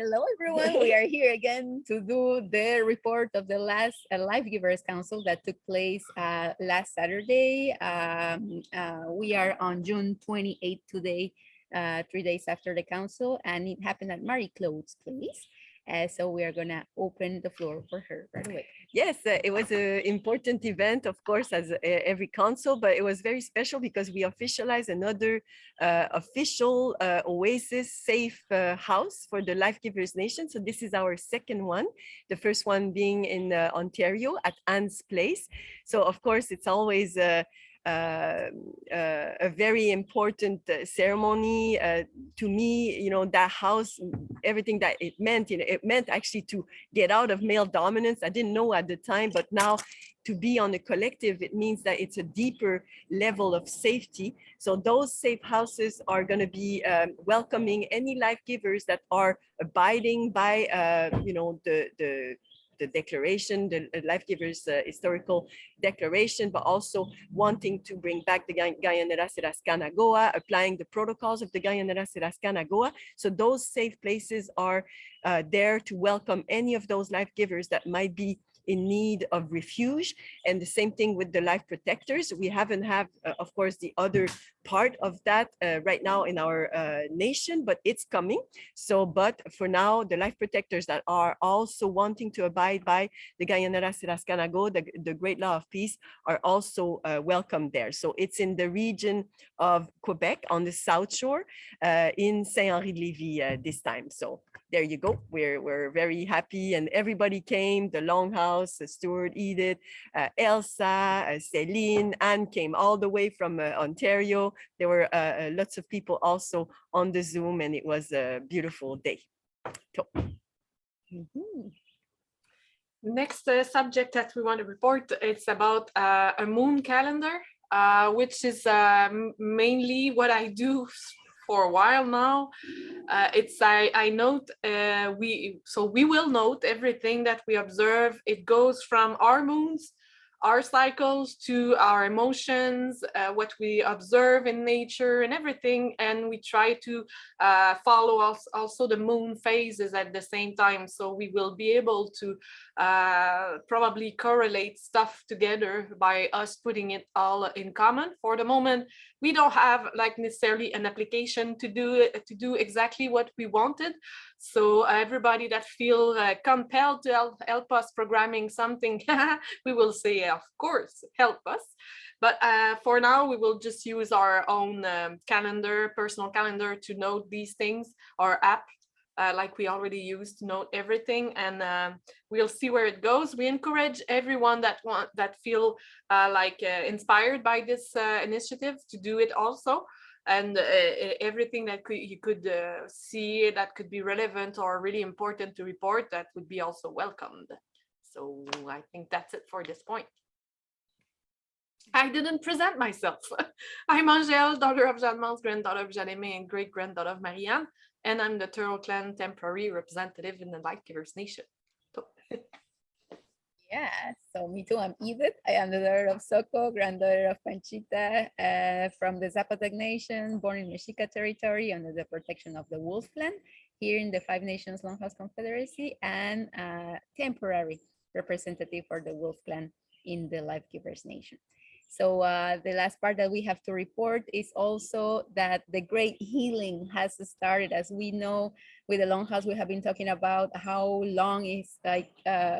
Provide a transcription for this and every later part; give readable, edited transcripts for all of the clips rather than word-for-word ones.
Hello, everyone. We are here again to do the report of the last Life Givers Council that took place last Saturday. We are on June 28th today, 3 days after the council, and it happened at Marie Claude's place. So we are going to open the floor for her right away. Yes, it was an important event, of course, as every council, but it was very special because we officialized another official Oasis safe house for the Life Givers Nation. So this is our second one, the first one being in Ontario at Anne's Place. So of course, it's always a very important ceremony to me. You know, that house, everything that it meant, it meant actually to get out of male dominance. I didn't know at the time, but now to be on a collective, it means that it's a deeper level of safety. So those safe houses are going to be welcoming any life givers that are abiding by, the declaration, the Life Givers historical declaration, but also wanting to bring back the Gayanera Siraskan Agoa, applying the protocols of the Gayanera Siraskan Agoa. So those safe places are there to welcome any of those life givers that might be in need of refuge. And the same thing with the life protectors. We haven't have, of course, the other part of that right now in our nation, but it's coming. So, but for now, the life protectors that are also wanting to abide by the Gayanera Siraskanago, the Great Law of Peace, are also welcome there. So it's in the region of Quebec on the South Shore in Saint-Henri-de-Lévis this time. So there you go. We're very happy, and everybody came. The Longhouse, Stuart, Edith, Elsa, Celine, Anne came all the way from Ontario. There were lots of people also on the Zoom, and it was a beautiful day. So. Next subject that we want to report, it's about a moon calendar, which is mainly what I do for a while now. I note, we will note everything that we observe. It goes from our moons, our cycles, to our emotions, what we observe in nature and everything. And we try to follow also the moon phases at the same time. So we will be able to probably correlate stuff together by us putting it all in common. For the moment, we don't have like necessarily an application to do exactly what we wanted. So everybody that feel compelled to help us programming something, we will say, of course, help us. But for now, we will just use our own calendar, personal calendar, to note these things, our app, like we already used to note everything, and we'll see where it goes. We encourage everyone that feel inspired by this initiative to do it also. And everything that you could see that could be relevant or really important to report, that would be also welcomed. So I think that's it for this point. I didn't present myself. I'm Angèle, daughter of Jeanne Mance, granddaughter of Jeanne-Aimée, and great-granddaughter of Marianne, and I'm the Turtle Clan temporary representative in the Life Givers Nation. So. Yeah, so me too. I'm Edith. I am the daughter of Soko, granddaughter of Panchita, from the Zapotec Nation, born in Mexica territory under the protection of the Wolf Clan, here in the Five Nations Longhouse Confederacy, and temporary representative for the Wolf Clan in the Life Givers Nation. So the last part that we have to report is also that the great healing has started. As we know, with the Longhouse, we have been talking about how long is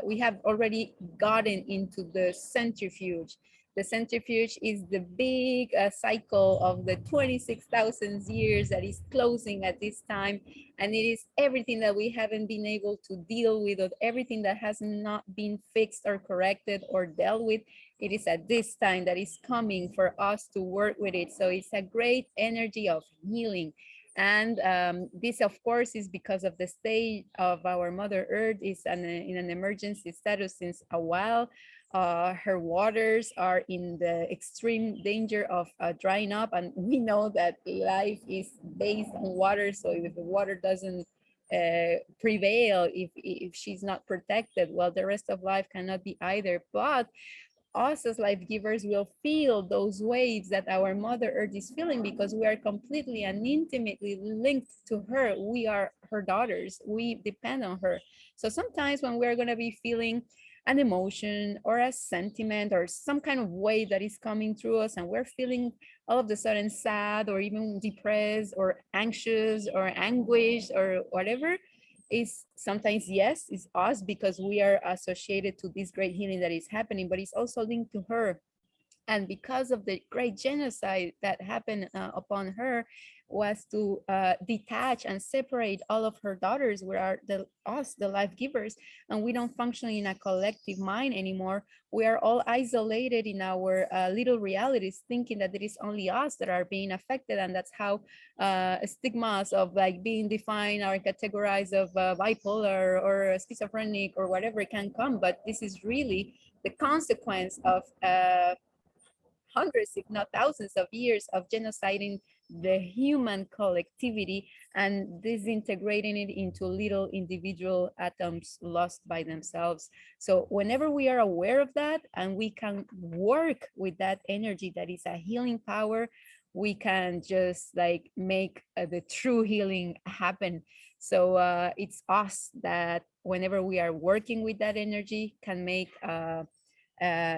we have already gotten into the centrifuge. The centrifuge is the big cycle of the 26,000 years that is closing at this time. And it is everything that we haven't been able to deal with, or everything that has not been fixed or corrected or dealt with. It is at this time that is coming for us to work with it. So it's a great energy of healing. And this, of course, is because of the state of our Mother Earth is in an emergency status since a while. Her waters are in the extreme danger of drying up. And we know that life is based on water. So if the water doesn't prevail, if she's not protected, well, the rest of life cannot be either. But us as life givers will feel those waves that our Mother Earth is feeling, because we are completely and intimately linked to her. We are her daughters. We depend on her. So sometimes when we're going to be feeling an emotion or a sentiment or some kind of wave that is coming through us, and we're feeling all of a sudden sad or even depressed or anxious or anguished or whatever, is sometimes, yes, it's us because we are associated to this great healing that is happening, but it's also linked to her. And because of the great genocide that happened upon her, was to detach and separate all of her daughters. We are us, the life givers, and we don't function in a collective mind anymore. We are all isolated in our little realities, thinking that it is only us that are being affected, and that's how stigmas of like being defined or categorized of bipolar or schizophrenic or whatever can come. But this is really the consequence of hundreds, if not thousands of years of genociding the human collectivity and disintegrating it into little individual atoms lost by themselves. So whenever we are aware of that and we can work with that energy that is a healing power, we can just like make the true healing happen. So it's us that whenever we are working with that energy can make the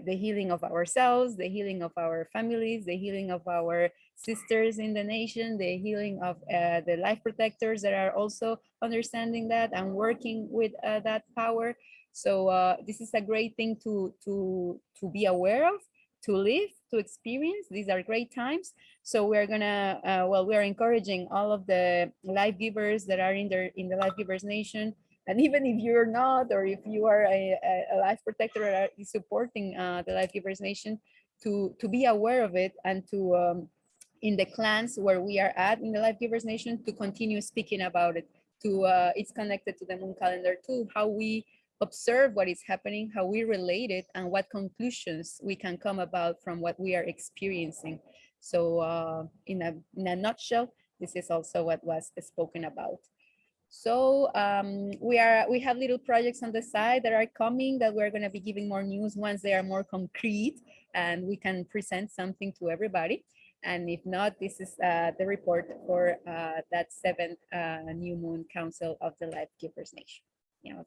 healing of ourselves, the healing of our families, the healing of our sisters in the nation, the healing of the life protectors that are also understanding that and working with that power. So this is a great thing to be aware of, to live, to experience. These are great times. So we're gonna, well, we are encouraging all of the life givers that are in the Life Givers Nation, and even if you're not, or if you are a life protector or is supporting the Life Givers Nation, to be aware of it, and to, in the clans where we are at in the Life Givers Nation, to continue speaking about it. It's connected to the moon calendar too, how we observe what is happening, how we relate it, and what conclusions we can come about from what we are experiencing. So in a nutshell, this is also what was spoken about. So we have little projects on the side that are coming, that we're going to be giving more news once they are more concrete and we can present something to everybody. And if not, this is the report for that 7th New Moon Council of the Life Givers Nation. Yeah,